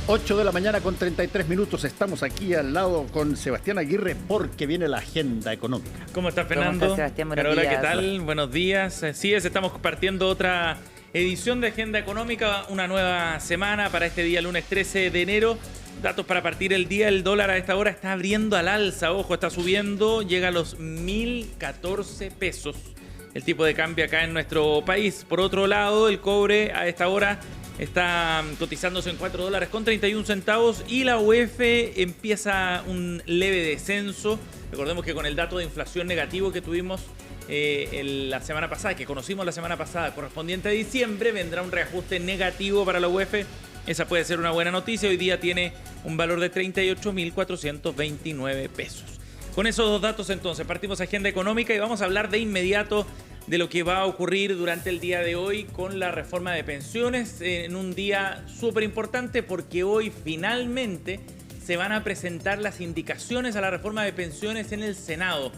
8 de la mañana con 33 minutos. Estamos aquí al lado con Sebastián Aguirre porque viene la agenda económica. ¿Cómo estás, Fernando? ¿Cómo estás, Sebastián? Buenos Carola, días. ¿qué tal? Buenos días. Así es, estamos compartiendo otra edición de Agenda Económica, una nueva semana para este día, lunes 13 de enero. Datos para partir el día. El dólar a esta hora está abriendo al alza, ojo, está subiendo, llega a los 1.014 pesos el tipo de cambio acá en nuestro país. Por otro lado, el cobre a esta hora está cotizándose en $4.31 y la UF empieza un leve descenso. Recordemos que con el dato de inflación negativo que tuvimos la semana pasada, que conocimos la semana pasada, correspondiente a diciembre, vendrá un reajuste negativo para la UF. Esa puede ser una buena noticia. Hoy día tiene un valor de 38.429 pesos. Con esos dos datos entonces partimos agenda económica y vamos a hablar de inmediato de lo que va a ocurrir durante el día de hoy con la reforma de pensiones, en un día súper importante porque hoy finalmente se van a presentar las indicaciones a la reforma de pensiones en el Senado.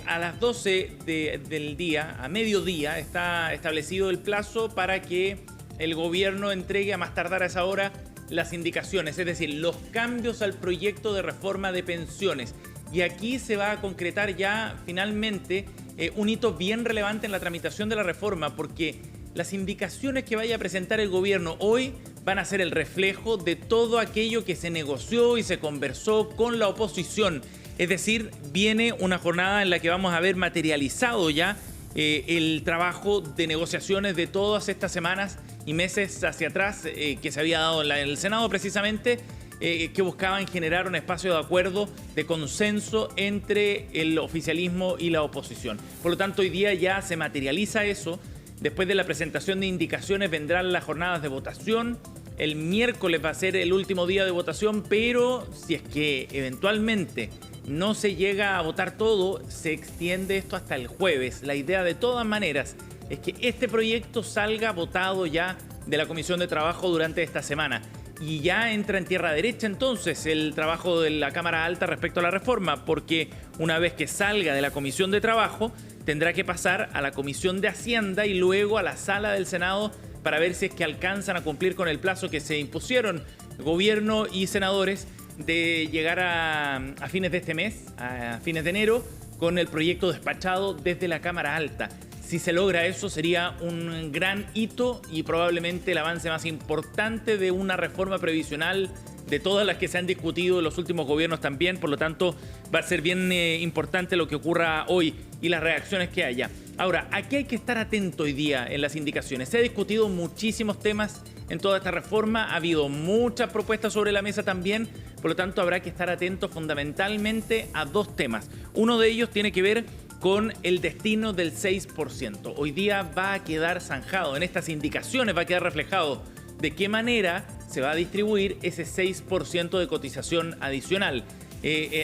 A las 12 del día, a mediodía, está establecido el plazo para que el gobierno entregue a más tardar a esa hora las indicaciones, es decir, los cambios al proyecto de reforma de pensiones. Y aquí se va a concretar ya finalmente un hito bien relevante en la tramitación de la reforma, porque las indicaciones que vaya a presentar el gobierno hoy van a ser el reflejo de todo aquello que se negoció y se conversó con la oposición. Es decir, viene una jornada en la que vamos a ver materializado ya el trabajo de negociaciones de todas estas semanas y meses hacia atrás que se había dado en el Senado precisamente, que buscaban generar un espacio de acuerdo, de consenso entre el oficialismo y la oposición. Por lo tanto, hoy día ya se materializa eso. Después de la presentación de indicaciones vendrán las jornadas de votación. El miércoles va a ser el último día de votación, pero si es que eventualmente no se llega a votar todo, se extiende esto hasta el jueves. La idea de todas maneras es que este proyecto salga votado ya de la Comisión de Trabajo durante esta semana. Y ya entra en tierra derecha entonces el trabajo de la Cámara Alta respecto a la reforma, porque una vez que salga de la Comisión de Trabajo, tendrá que pasar a la Comisión de Hacienda y luego a la Sala del Senado para ver si es que alcanzan a cumplir con el plazo que se impusieron gobierno y senadores de llegar a fines de este mes, a fines de enero, con el proyecto despachado desde la Cámara Alta. Si se logra eso, sería un gran hito y probablemente el avance más importante de una reforma previsional de todas las que se han discutido en los últimos gobiernos también. Por lo tanto, va a ser bien importante lo que ocurra hoy y las reacciones que haya. Ahora, aquí hay que estar atento hoy día en las indicaciones. Se ha discutido muchísimos temas en toda esta reforma. Ha habido muchas propuestas sobre la mesa también. Por lo tanto, habrá que estar atentos fundamentalmente a dos temas. Uno de ellos tiene que ver con el destino del 6%. Hoy día va a quedar zanjado, en estas indicaciones va a quedar reflejado de qué manera se va a distribuir ese 6% de cotización adicional.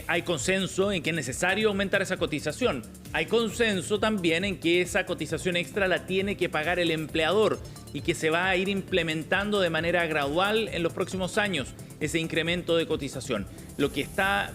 Hay consenso en que es necesario aumentar esa cotización. Hay consenso también en que esa cotización extra la tiene que pagar el empleador y que se va a ir implementando de manera gradual en los próximos años ese incremento de cotización. Lo que está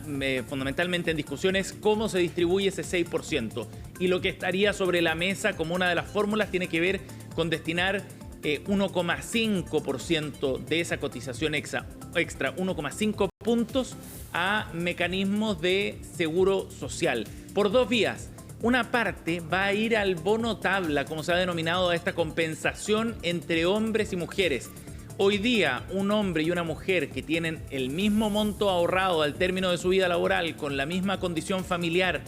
fundamentalmente en discusión es cómo se distribuye ese 6%. Y lo que estaría sobre la mesa como una de las fórmulas tiene que ver con destinar 1,5% de esa cotización extra, 1,5 puntos a mecanismos de seguro social. Por dos vías. Una parte va a ir al bono tabla, como se ha denominado a esta compensación entre hombres y mujeres. Hoy día, un hombre y una mujer que tienen el mismo monto ahorrado al término de su vida laboral, con la misma condición familiar,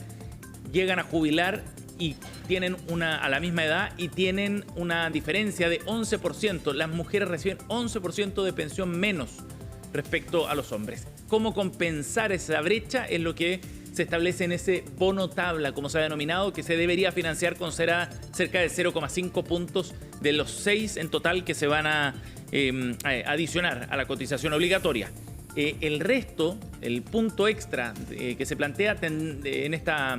llegan a jubilar y tienen a la misma edad y tienen una diferencia de 11%. Las mujeres reciben 11% de pensión menos respecto a los hombres. ¿Cómo compensar esa brecha? Es lo que se establece en ese bono tabla, como se ha denominado, que se debería financiar con cerca de 0,5 puntos de los 6 en total que se van a adicionar a la cotización obligatoria. El resto, el punto extra que se plantea en esta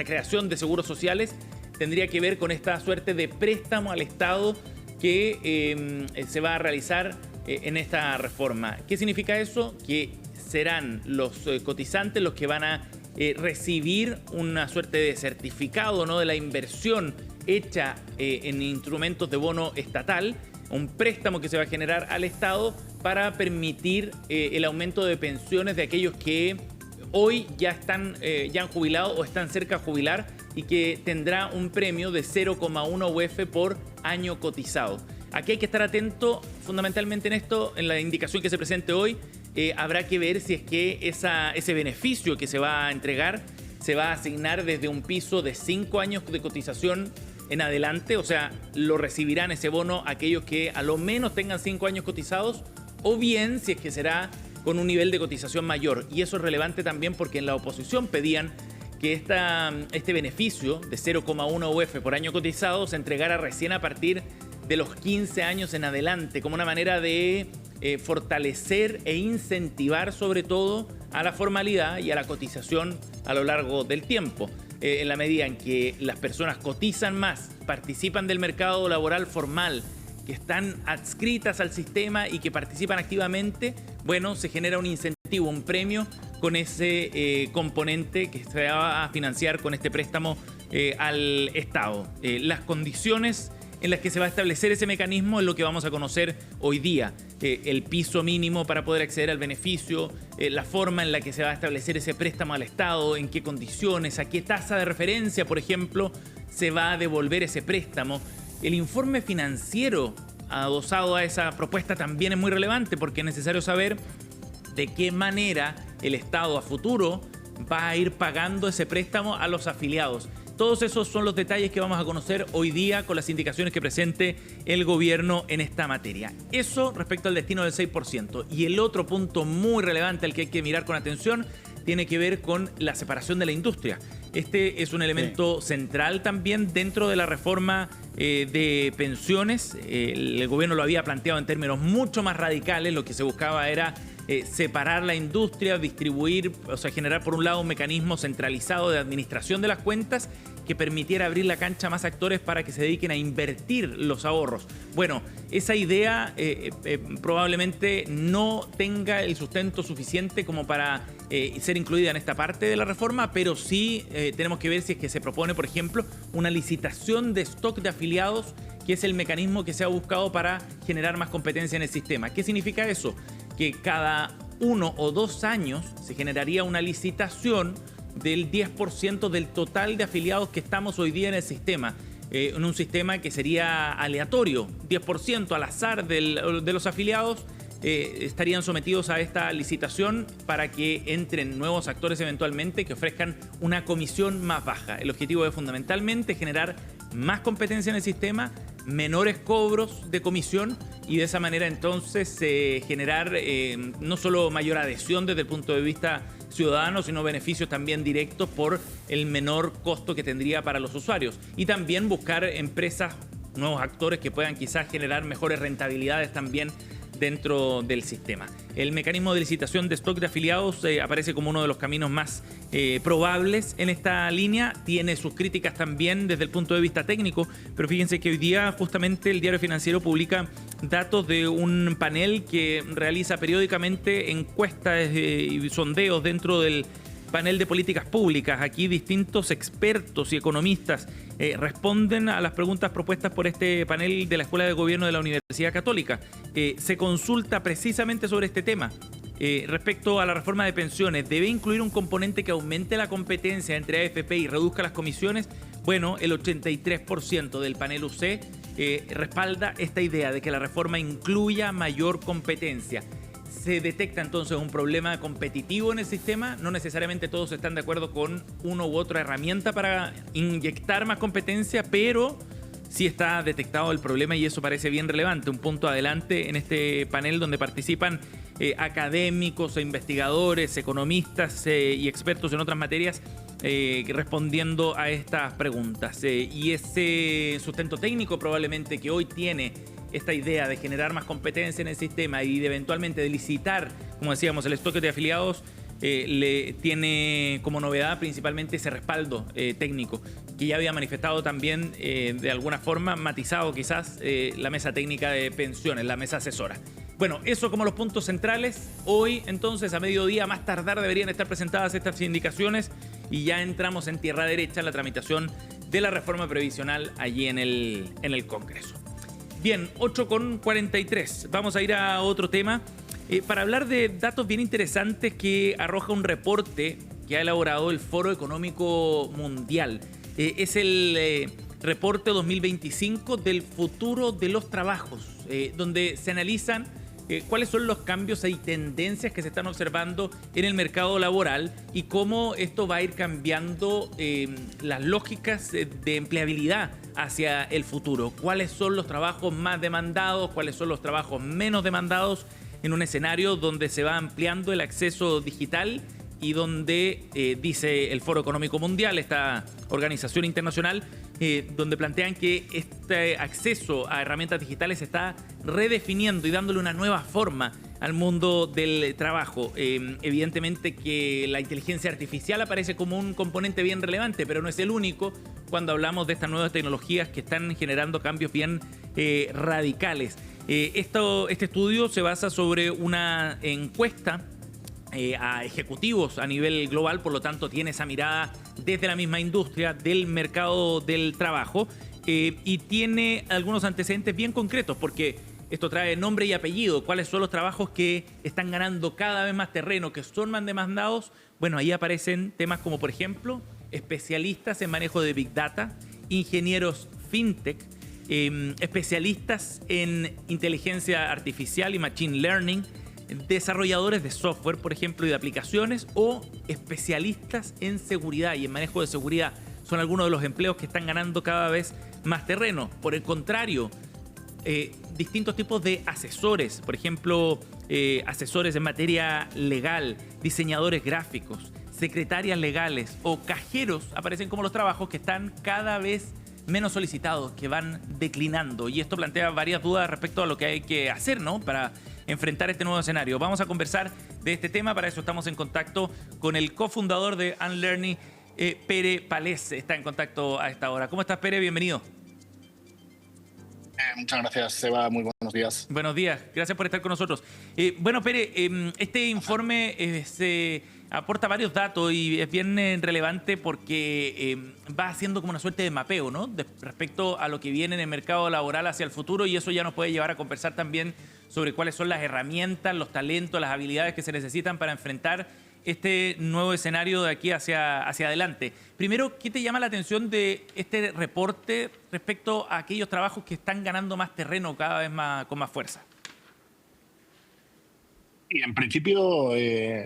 creación de seguros sociales, tendría que ver con esta suerte de préstamo al Estado que se va a realizar en esta reforma. ¿Qué significa eso? Que serán los cotizantes los que van a recibir una suerte de certificado, ¿no?, de la inversión hecha en instrumentos de bono estatal, un préstamo que se va a generar al Estado para permitir el aumento de pensiones de aquellos que hoy ya han jubilado o están cerca de jubilar y que tendrá un premio de 0,1 UF por año cotizado. Aquí hay que estar atento fundamentalmente en esto, en la indicación que se presente hoy. Habrá que ver si es que ese beneficio que se va a entregar se va a asignar desde un piso de 5 años de cotización en adelante, o sea, lo recibirán ese bono aquellos que a lo menos tengan 5 años cotizados, o bien si es que será con un nivel de cotización mayor. Y eso es relevante también porque en la oposición pedían que este beneficio de 0,1 UF por año cotizado se entregara recién a partir de los 15 años en adelante, como una manera de fortalecer e incentivar sobre todo a la formalidad y a la cotización a lo largo del tiempo. En la medida en que las personas cotizan más, participan del mercado laboral formal, que están adscritas al sistema y que participan activamente, bueno, se genera un incentivo, un premio con ese componente que se va a financiar con este préstamo al Estado. Las condiciones en las que se va a establecer ese mecanismo es lo que vamos a conocer hoy día. El piso mínimo para poder acceder al beneficio, la forma en la que se va a establecer ese préstamo al Estado, en qué condiciones, a qué tasa de referencia, por ejemplo, se va a devolver ese préstamo. El informe financiero adosado a esa propuesta también es muy relevante porque es necesario saber de qué manera el Estado a futuro va a ir pagando ese préstamo a los afiliados. Todos esos son los detalles que vamos a conocer hoy día con las indicaciones que presente el gobierno en esta materia. Eso respecto al destino del 6%. Y el otro punto muy relevante al que hay que mirar con atención tiene que ver con la separación de la industria. Este es un elemento central también dentro de la reforma de pensiones. El gobierno lo había planteado en términos mucho más radicales. Lo que se buscaba era separar la industria, distribuir, o sea, generar por un lado un mecanismo centralizado de administración de las cuentas que permitiera abrir la cancha a más actores para que se dediquen a invertir los ahorros. Bueno, esa idea probablemente no tenga el sustento suficiente como para ser incluida en esta parte de la reforma, pero sí tenemos que ver si es que se propone, por ejemplo, una licitación de stock de afiliados, que es el mecanismo que se ha buscado para generar más competencia en el sistema. ¿Qué significa eso? Que cada 1 o 2 años se generaría una licitación del 10% del total de afiliados que estamos hoy día en el sistema. En un sistema que sería aleatorio, 10% al azar de los afiliados estarían sometidos a esta licitación para que entren nuevos actores eventualmente que ofrezcan una comisión más baja. El objetivo es fundamentalmente generar más competencia en el sistema, menores cobros de comisión y de esa manera entonces generar no solo mayor adhesión desde el punto de vista ciudadano, sino beneficios también directos por el menor costo que tendría para los usuarios. Y también buscar empresas, nuevos actores que puedan quizás generar mejores rentabilidades también dentro del sistema. El mecanismo de licitación de stock de afiliados aparece como uno de los caminos más probables en esta línea. Tiene sus críticas también desde el punto de vista técnico, pero fíjense que hoy día justamente el Diario Financiero publica datos de un panel que realiza periódicamente encuestas y sondeos dentro del panel de políticas públicas. Aquí distintos expertos y economistas responden a las preguntas propuestas por este panel de la Escuela de Gobierno de la Universidad Católica. Se consulta precisamente sobre este tema. Respecto a la reforma de pensiones, ¿debe incluir un componente que aumente la competencia entre AFP y reduzca las comisiones? Bueno, el 83% del panel UC respalda esta idea de que la reforma incluya mayor competencia. Se detecta entonces un problema competitivo en el sistema. No necesariamente todos están de acuerdo con una u otra herramienta para inyectar más competencia, pero sí está detectado el problema y eso parece bien relevante. Un punto adelante en este panel donde participan académicos, investigadores, economistas y expertos en otras materias respondiendo a estas preguntas. Y ese sustento técnico probablemente que hoy tiene esta idea de generar más competencia en el sistema y de eventualmente de licitar, como decíamos, el stock de afiliados, le tiene como novedad principalmente ese respaldo técnico que ya había manifestado también de alguna forma, matizado quizás la mesa técnica de pensiones, la mesa asesora. Bueno, eso como los puntos centrales. Hoy entonces a mediodía más tardar deberían estar presentadas estas indicaciones y ya entramos en tierra derecha en la tramitación de la reforma previsional allí en el Congreso. Bien, 8:43. Vamos a ir a otro tema para hablar de datos bien interesantes que arroja un reporte que ha elaborado el Foro Económico Mundial. Es el reporte 2025 del futuro de los trabajos, donde se analizan cuáles son los cambios y tendencias que se están observando en el mercado laboral y cómo esto va a ir cambiando las lógicas de empleabilidad hacia el futuro. Cuáles son los trabajos más demandados, cuáles son los trabajos menos demandados en un escenario donde se va ampliando el acceso digital y donde, dice el Foro Económico Mundial, esta organización internacional, donde plantean que este acceso a herramientas digitales se está redefiniendo y dándole una nueva forma al mundo del trabajo. Evidentemente que la inteligencia artificial aparece como un componente bien relevante, pero no es el único cuando hablamos de estas nuevas tecnologías que están generando cambios bien radicales. Este estudio se basa sobre una encuesta a ejecutivos a nivel global, por lo tanto tiene esa mirada desde la misma industria del mercado del trabajo y tiene algunos antecedentes bien concretos porque esto trae nombre y apellido, cuáles son los trabajos que están ganando cada vez más terreno, que son más demandados. Bueno, ahí aparecen temas como por ejemplo especialistas en manejo de Big Data, ingenieros FinTech, especialistas en inteligencia artificial y Machine Learning, desarrolladores de software, por ejemplo, y de aplicaciones, o especialistas en seguridad y en manejo de seguridad. Son algunos de los empleos que están ganando cada vez más terreno. Por el contrario, distintos tipos de asesores, por ejemplo, asesores en materia legal, diseñadores gráficos, secretarias legales o cajeros, aparecen como los trabajos que están cada vez menos solicitados, que van declinando. Y esto plantea varias dudas respecto a lo que hay que hacer, ¿no?, para enfrentar este nuevo escenario. Vamos a conversar de este tema, para eso estamos en contacto con el cofundador de Unlearning, Pere Palés. Está en contacto a esta hora. ¿Cómo estás, Pere? Bienvenido. Muchas gracias, Seba. Muy buenos días. Buenos días. Gracias por estar con nosotros. Bueno, Pere, este informe se aporta varios datos y es bien relevante porque va haciendo como una suerte de mapeo, ¿no?, respecto a lo que viene en el mercado laboral hacia el futuro, y eso ya nos puede llevar a conversar también sobre cuáles son las herramientas, los talentos, las habilidades que se necesitan para enfrentar este nuevo escenario de aquí hacia adelante. Primero, ¿qué te llama la atención de este reporte respecto a aquellos trabajos que están ganando más terreno cada vez más con más fuerza? Y en principio,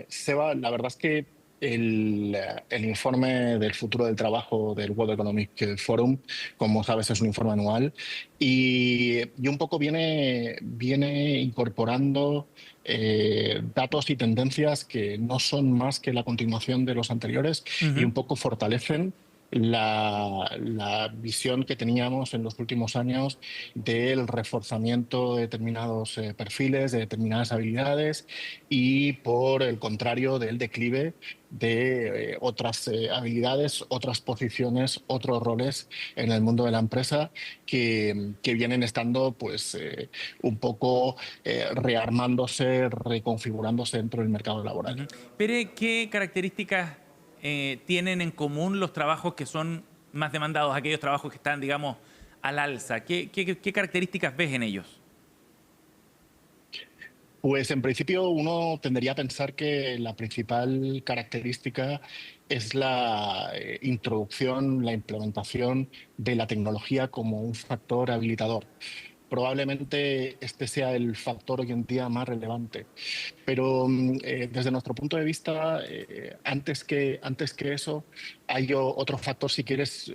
Seba, la verdad es que el informe del futuro del trabajo del World Economic Forum, como sabes, es un informe anual y un poco viene incorporando datos y tendencias que no son más que la continuación de los anteriores y un poco fortalecen la visión que teníamos en los últimos años del reforzamiento de determinados perfiles, de determinadas habilidades y, por el contrario, del declive de otras habilidades, otras posiciones, otros roles en el mundo de la empresa que vienen estando pues un poco rearmándose, reconfigurándose dentro del mercado laboral. Pere, ¿qué características tienen en común los trabajos que son más demandados, aquellos trabajos que están, digamos, al alza? ¿Qué características ves en ellos? Pues en principio uno tendería a pensar que la principal característica es la introducción, la implementación de la tecnología como un factor habilitador. Probablemente este sea el factor hoy en día más relevante. Pero desde nuestro punto de vista, antes que eso, hay otro factor, si quieres,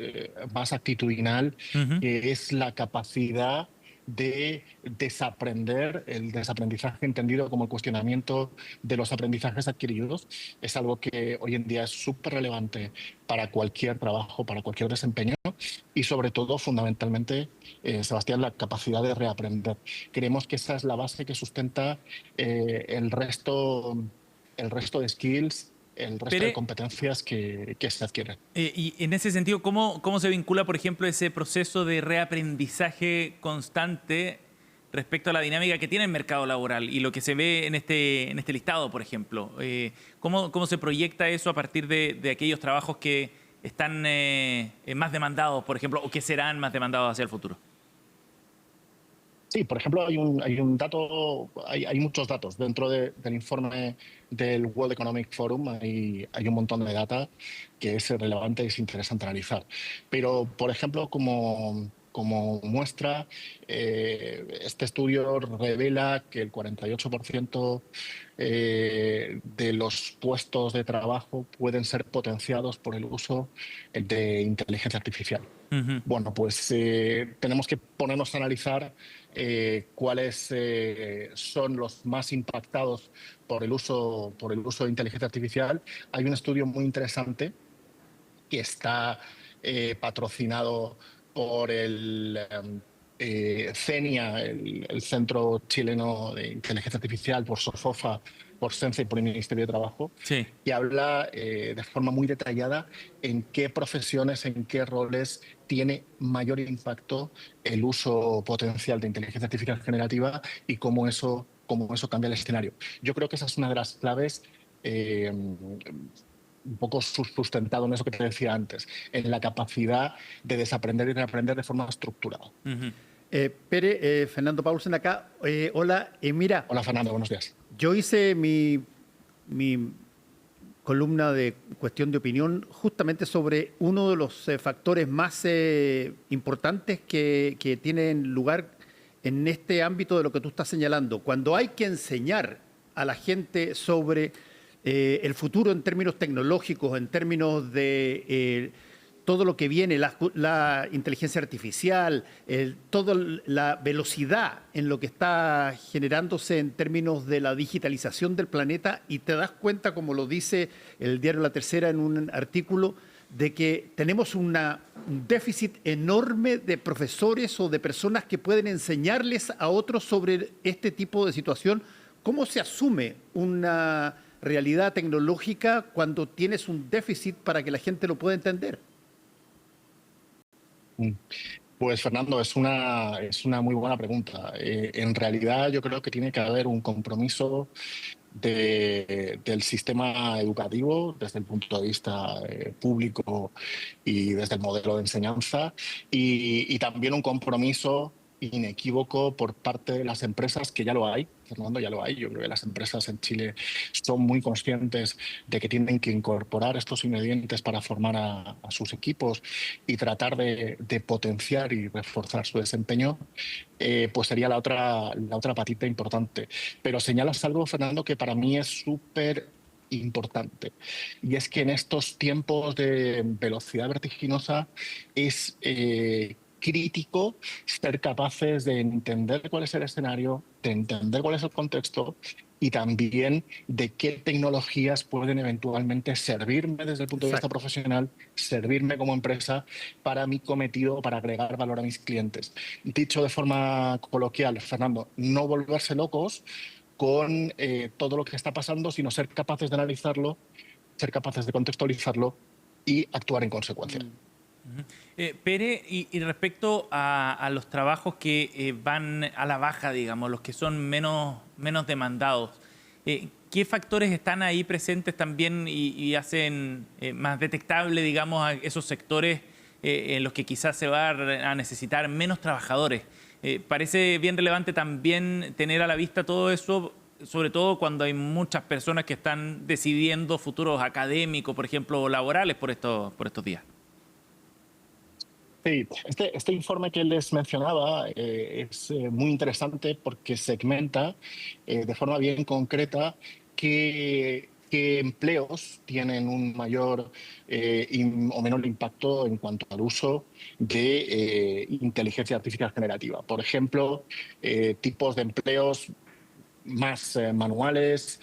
más actitudinal, que es la capacidad de desaprender, el desaprendizaje entendido como el cuestionamiento de los aprendizajes adquiridos. Es algo que hoy en día es súper relevante para cualquier trabajo, para cualquier desempeño y, sobre todo, fundamentalmente, Sebastián, la capacidad de reaprender. Creemos que esa es la base que sustenta el resto de skills, el resto de competencias que se adquieren. Y en ese sentido, ¿cómo se vincula, por ejemplo, ese proceso de reaprendizaje constante respecto a la dinámica que tiene el mercado laboral y lo que se ve en este listado, por ejemplo? ¿Cómo se proyecta eso a partir de aquellos trabajos que están más demandados, por ejemplo, o que serán más demandados hacia el futuro? Sí, por ejemplo, hay un dato, hay muchos datos dentro del informe del World Economic Forum. Hay un montón de data que es relevante y es interesante analizar. Pero, por ejemplo, como muestra, este estudio revela que el 48% de los puestos de trabajo pueden ser potenciados por el uso de inteligencia artificial. Ujú. Bueno, pues tenemos que ponernos a analizar cuáles son los más impactados por el uso de inteligencia artificial. Hay un estudio muy interesante que está patrocinado por el CENIA, el Centro Chileno de Inteligencia Artificial, por SOFOFA, por SENCE y por el Ministerio de Trabajo, Sí. que habla de forma muy detallada en qué profesiones, en qué roles tiene mayor impacto el uso potencial de inteligencia artificial generativa y cómo eso cambia el escenario. Yo creo que esa es una de las claves, un poco sustentado en eso que te decía antes, en la capacidad de desaprender y reaprender de forma estructurada. Ujú. Pere, Fernando Paulsen acá. Hola, mira, Hola Fernando, buenos días. yo hice mi columna de cuestión de opinión justamente sobre uno de los factores más importantes que tienen lugar en este ámbito de lo que tú estás señalando. Cuando hay que enseñar a la gente sobre el futuro en términos tecnológicos, en términos de todo lo que viene, la inteligencia artificial, toda la velocidad en lo que está generándose en términos de la digitalización del planeta, y te das cuenta, como lo dice el diario La Tercera en un artículo, de que tenemos un déficit enorme de profesores o de personas que pueden enseñarles a otros sobre este tipo de situación. ¿Cómo se asume una realidad tecnológica cuando tienes un déficit para que la gente lo pueda entender? Pues Fernando, es una muy buena pregunta. En realidad yo creo que tiene que haber un compromiso del sistema educativo desde el punto de vista público y desde el modelo de enseñanza y también un compromiso inequívoco por parte de las empresas, que ya lo hay, Fernando, ya lo hay. Yo creo que las empresas en Chile son muy conscientes de que tienen que incorporar estos ingredientes para formar a sus equipos y tratar de potenciar y reforzar su desempeño. Pues sería la otra patita importante. Pero señalas algo, Fernando, que para mí es súper importante. Y es que en estos tiempos de velocidad vertiginosa es crítico ser capaces de entender cuál es el escenario, de entender cuál es el contexto y también de qué tecnologías pueden eventualmente servirme desde el punto de vista Exacto. profesional, servirme como empresa para mi cometido, para agregar valor a mis clientes. Dicho de forma coloquial, Fernando, no volverse locos con todo lo que está pasando, sino ser capaces de analizarlo, ser capaces de contextualizarlo y actuar en consecuencia. Pere, y respecto a los trabajos que van a la baja, digamos, los que son menos demandados, ¿qué factores están ahí presentes también y hacen más detectable, digamos, a esos sectores en los que quizás se va a necesitar menos trabajadores? Parece bien relevante también tener a la vista todo eso, sobre todo cuando hay muchas personas que están decidiendo futuros académicos, por ejemplo, o laborales por estos días. Sí, este informe que les mencionaba es muy interesante porque segmenta de forma bien concreta qué empleos tienen un mayor o menor impacto en cuanto al uso de inteligencia artificial generativa. Por ejemplo, tipos de empleos más manuales,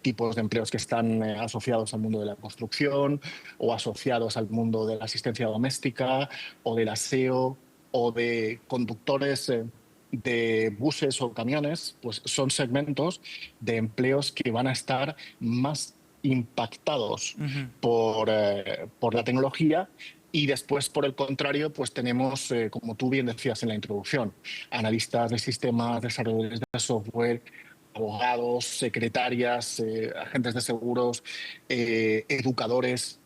tipos de empleos que están asociados al mundo de la construcción o asociados al mundo de la asistencia doméstica o del aseo o de conductores de buses o camiones. Pues son segmentos de empleos que van a estar más impactados Ujú. por la tecnología. Y después, por el contrario, pues tenemos, como tú bien decías en la introducción, analistas de sistemas, desarrolladores de software, abogados, secretarias, agentes de seguros, educadores,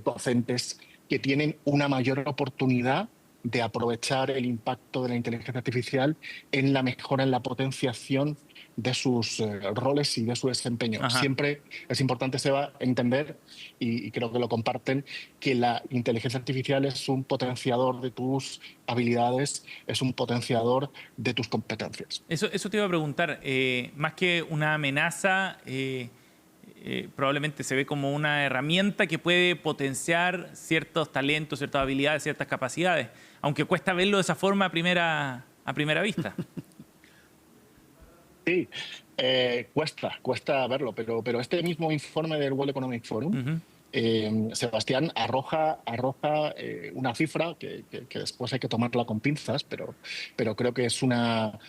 docentes, que tienen una mayor oportunidad de aprovechar el impacto de la inteligencia artificial en la mejora, en la potenciación de sus roles y de su desempeño. Ajá. Siempre es importante, Seba, entender, y creo que lo comparten, que la inteligencia artificial es un potenciador de tus habilidades, es un potenciador de tus competencias. Eso te iba a preguntar. Más que una amenaza, probablemente se ve como una herramienta que puede potenciar ciertos talentos, ciertas habilidades, ciertas capacidades, aunque cuesta verlo de esa forma a primera vista. Sí, cuesta verlo, pero este mismo informe del World Economic Forum, Ujú. Sebastián, arroja una cifra que después hay que tomarla con pinzas, pero creo que es una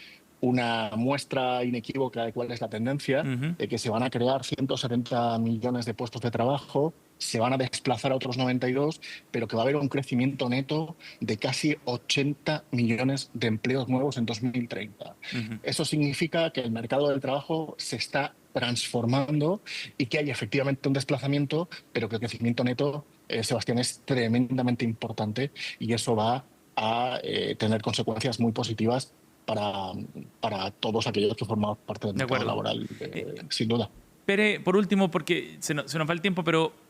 muestra inequívoca de cuál es la tendencia, Ujú. de que se van a crear 170 millones de puestos de trabajo, se van a desplazar a otros 92, pero que va a haber un crecimiento neto de casi 80 millones de empleos nuevos en 2030. Ujú. Eso significa que el mercado del trabajo se está transformando y que hay efectivamente un desplazamiento, pero que el crecimiento neto, Sebastián, es tremendamente importante y eso va a tener consecuencias muy positivas para todos aquellos que formamos parte del De mercado acuerdo. laboral, Eh, sin duda. Pere, por último, porque se nos va el tiempo, pero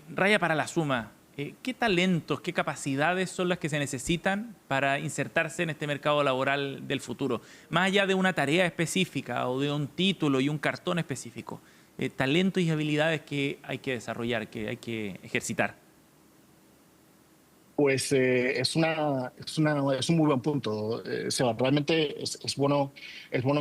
raya para la suma. ¿Qué talentos, qué capacidades son las que se necesitan para insertarse en este mercado laboral del futuro? Más allá de una tarea específica o de un título y un cartón específico. Talentos y habilidades que hay que desarrollar, que hay que ejercitar. Pues es un muy buen punto, Seba. Realmente es bueno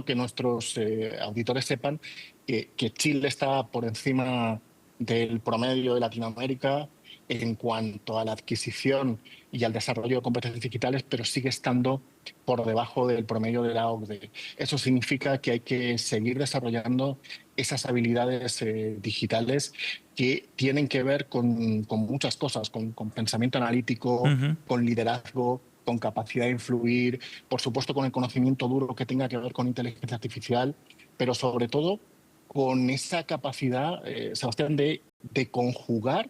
que nuestros auditores sepan que Chile está por encima del promedio de Latinoamérica en cuanto a la adquisición y al desarrollo de competencias digitales, pero sigue estando por debajo del promedio de la OCDE. Eso significa que hay que seguir desarrollando esas habilidades digitales que tienen que ver con muchas cosas, con pensamiento analítico, Ujú. con liderazgo, con capacidad de influir, por supuesto con el conocimiento duro que tenga que ver con inteligencia artificial, pero sobre todo con esa capacidad, Sebastián, de conjugar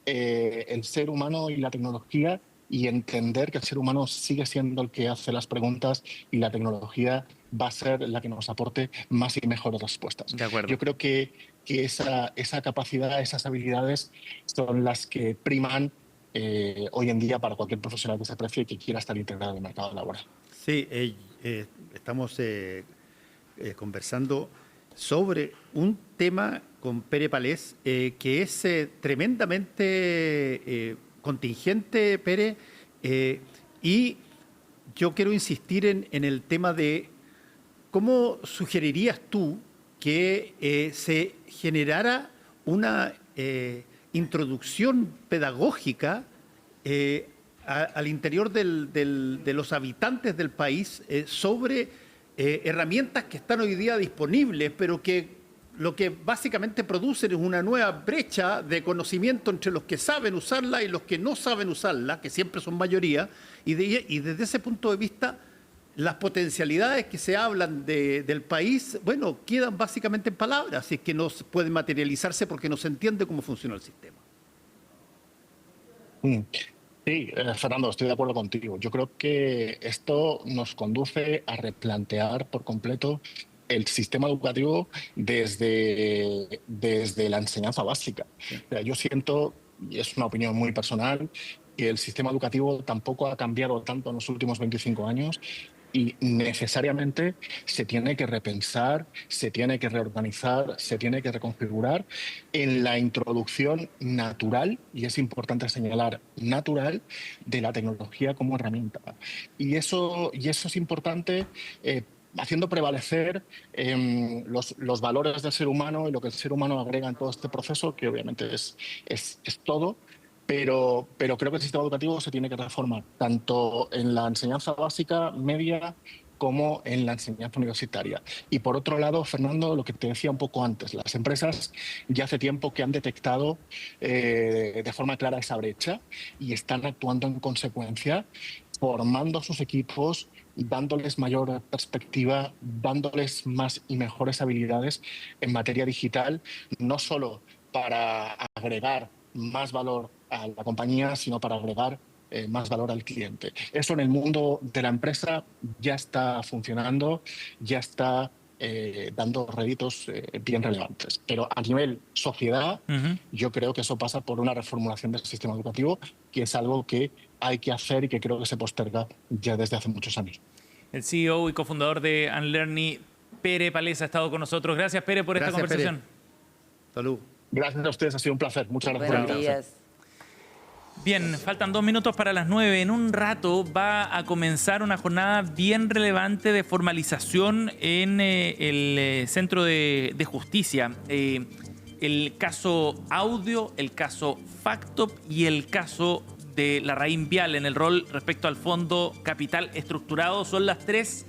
el ser humano y la tecnología y entender que el ser humano sigue siendo el que hace las preguntas y la tecnología va a ser la que nos aporte más y mejores respuestas. De acuerdo. Yo creo que esa capacidad, esas habilidades son las que priman hoy en día para cualquier profesional que se precie y que quiera estar integrado en el mercado laboral. Sí, estamos conversando sobre un tema con Pere Palés que es tremendamente contingente, Pere, y yo quiero insistir en el tema de cómo sugerirías tú que se generara una introducción pedagógica al interior de los habitantes del país sobre herramientas que están hoy día disponibles, pero que lo que básicamente producen es una nueva brecha de conocimiento entre los que saben usarla y los que no saben usarla, que siempre son mayoría, y desde ese punto de vista las potencialidades que se hablan del país, bueno, quedan básicamente en palabras, si es que no pueden materializarse porque no se entiende cómo funciona el sistema. Mm. Sí, Fernando, estoy de acuerdo contigo. Yo creo que esto nos conduce a replantear por completo el sistema educativo desde la enseñanza básica. Sí. O sea, yo siento, y es una opinión muy personal, que el sistema educativo tampoco ha cambiado tanto en los últimos 25 años y necesariamente se tiene que repensar, se tiene que reorganizar, se tiene que reconfigurar en la introducción natural, y es importante señalar natural, de la tecnología como herramienta. Y eso es importante haciendo prevalecer los valores del ser humano y lo que el ser humano agrega en todo este proceso, que obviamente es todo. Pero creo que el sistema educativo se tiene que transformar, tanto en la enseñanza básica, media, como en la enseñanza universitaria. Y por otro lado, Fernando, lo que te decía un poco antes, las empresas ya hace tiempo que han detectado de forma clara esa brecha y están actuando en consecuencia, formando a sus equipos, dándoles mayor perspectiva, dándoles más y mejores habilidades en materia digital, no solo para agregar más valor a la compañía, sino para agregar más valor al cliente. Eso en el mundo de la empresa ya está funcionando, ya está dando réditos bien relevantes. Pero a nivel sociedad, yo creo que eso pasa por una reformulación del sistema educativo, que es algo que hay que hacer y que creo que se posterga ya desde hace muchos años. El CEO y cofundador de Unlearning, Pere Palés, ha estado con nosotros. Gracias, Pere, por esta conversación. Pere. Salud. Gracias a ustedes, ha sido un placer. Muchas gracias por la invitación. Bien, faltan 2 minutos para las 9. En un rato va a comenzar una jornada bien relevante de formalización en el Centro de Justicia. El caso Audio, el caso Factop y el caso de Larraín Vial en el rol respecto al Fondo Capital Estructurado son las 3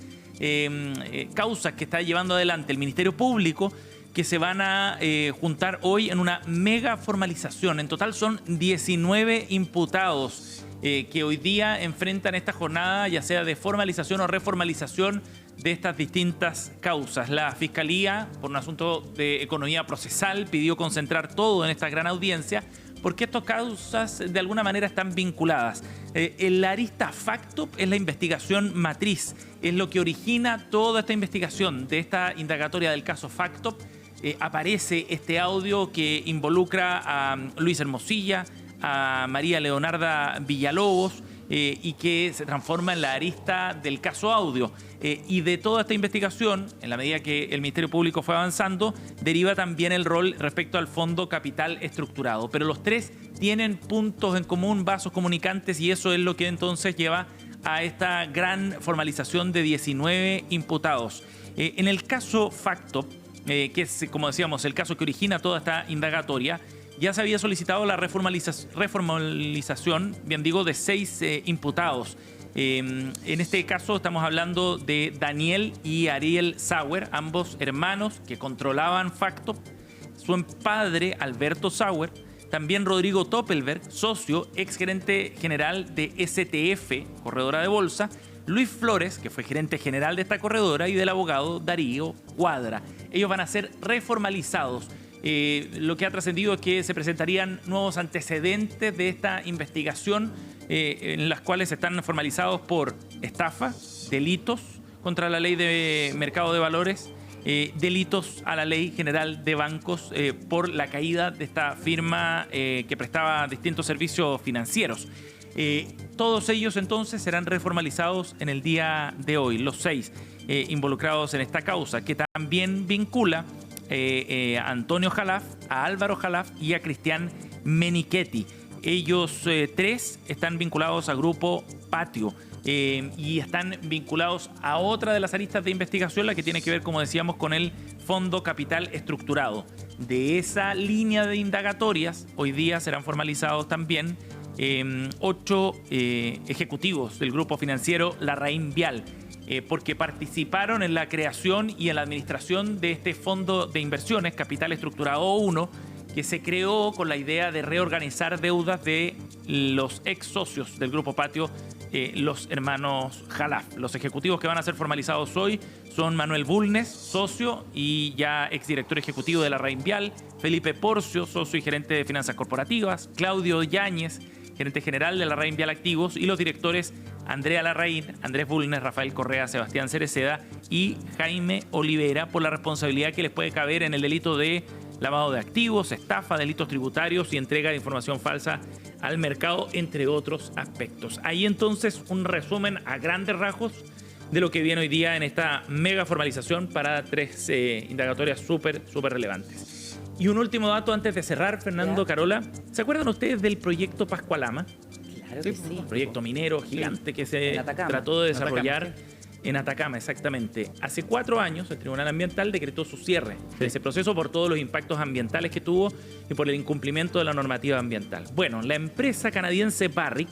causas que está llevando adelante el Ministerio Público, que se van a juntar hoy en una mega formalización. En total son 19 imputados que hoy día enfrentan esta jornada, ya sea de formalización o reformalización de estas distintas causas. La Fiscalía, por un asunto de economía procesal, pidió concentrar todo en esta gran audiencia porque estas causas de alguna manera están vinculadas. El arista Factop es la investigación matriz, es lo que origina toda esta investigación de esta indagatoria del caso Factop. Aparece este audio que involucra a Luis Hermosilla, a María Leonarda Villalobos y que se transforma en la arista del caso Audio. Y de toda esta investigación, en la medida que el Ministerio Público fue avanzando, deriva también el rol respecto al Fondo Capital Estructurado. Pero los 3 tienen puntos en común, vasos comunicantes, y eso es lo que entonces lleva a esta gran formalización de 19 imputados. En el caso Factop, que es, como decíamos, el caso que origina toda esta indagatoria, ya se había solicitado la reformalización, bien digo, de 6 imputados. En este caso estamos hablando de Daniel y Ariel Sauer, ambos hermanos que controlaban Factop, su padre Alberto Sauer, también Rodrigo Toppelberg, socio, exgerente general de STF, corredora de bolsa, Luis Flores, que fue gerente general de esta corredora, y del abogado Darío Cuadra. Ellos van a ser reformalizados. Lo que ha trascendido es que se presentarían nuevos antecedentes de esta investigación, en las cuales están formalizados por estafa, delitos contra la ley de mercado de valores, delitos a la ley general de bancos por la caída de esta firma que prestaba distintos servicios financieros. Todos ellos entonces serán reformalizados en el día de hoy, los 6 involucrados en esta causa, que también vincula a Antonio Jalaf, a Álvaro Jalaf y a Cristian Menichetti. Ellos 3 están vinculados a Grupo Patio y están vinculados a otra de las aristas de investigación, la que tiene que ver, como decíamos, con el Fondo Capital Estructurado. De esa línea de indagatorias, hoy día serán formalizados también 8 ejecutivos del grupo financiero Larraín Vial, porque participaron en la creación y en la administración de este fondo de inversiones, Capital Estructurado 1, que se creó con la idea de reorganizar deudas de los ex socios del Grupo Patio, los hermanos Jalaf. Los ejecutivos que van a ser formalizados hoy son Manuel Bulnes, socio y ya exdirector ejecutivo de Larraín Vial, Felipe Porcio, socio y gerente de finanzas corporativas, Claudio Yáñez, gerente general de Larraín Vial Activos, y los directores Andrea Larraín, Andrés Bulnes, Rafael Correa, Sebastián Cereceda y Jaime Olivera, por la responsabilidad que les puede caber en el delito de lavado de activos, estafa, delitos tributarios y entrega de información falsa al mercado, entre otros aspectos. Ahí entonces un resumen a grandes rasgos de lo que viene hoy día en esta mega formalización para 3 indagatorias súper relevantes. Y un último dato antes de cerrar, Fernando, ¿ya? Carola, ¿se acuerdan ustedes del proyecto Pascualama? Claro que sí. Un proyecto minero gigante que se trató de desarrollar en Atacama, exactamente. Hace 4 años el Tribunal Ambiental decretó su cierre de ese proceso por todos los impactos ambientales que tuvo y por el incumplimiento de la normativa ambiental. Bueno, la empresa canadiense Barrick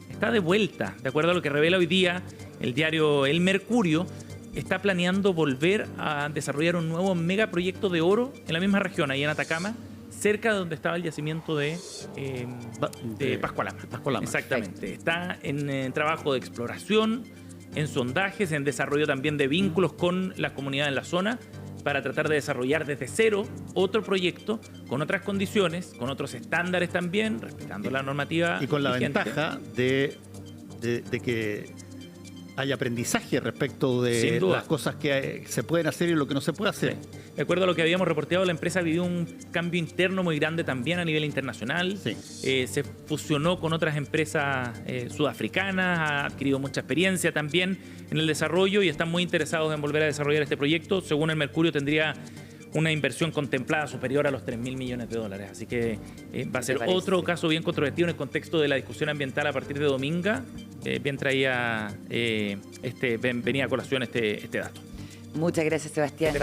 está de vuelta, de acuerdo a lo que revela hoy día el diario El Mercurio. Está planeando volver a desarrollar un nuevo megaproyecto de oro en la misma región, ahí en Atacama, cerca de donde estaba el yacimiento de Pascualama. Exactamente. Perfecto. Está en trabajo de exploración, en sondajes, en desarrollo también de vínculos con la comunidad en la zona, para tratar de desarrollar desde cero otro proyecto con otras condiciones, con otros estándares también, respetando la normativa y con la vigente. ventaja de que hay aprendizaje respecto Sin de duda. las cosas que se pueden hacer y lo que no se puede hacer. Sí. De acuerdo a lo que habíamos reporteado, la empresa vivió un cambio interno muy grande también a nivel internacional. Sí. Se fusionó con otras empresas sudafricanas, ha adquirido mucha experiencia también en el desarrollo y están muy interesados en volver a desarrollar este proyecto. Según el Mercurio, tendría una inversión contemplada superior a los 3.000 millones de dólares. Así que va a ser otro caso bien controvertido en el contexto de la discusión ambiental a partir de Dominga. Bien traía, venía a colación este dato. Muchas gracias, Sebastián.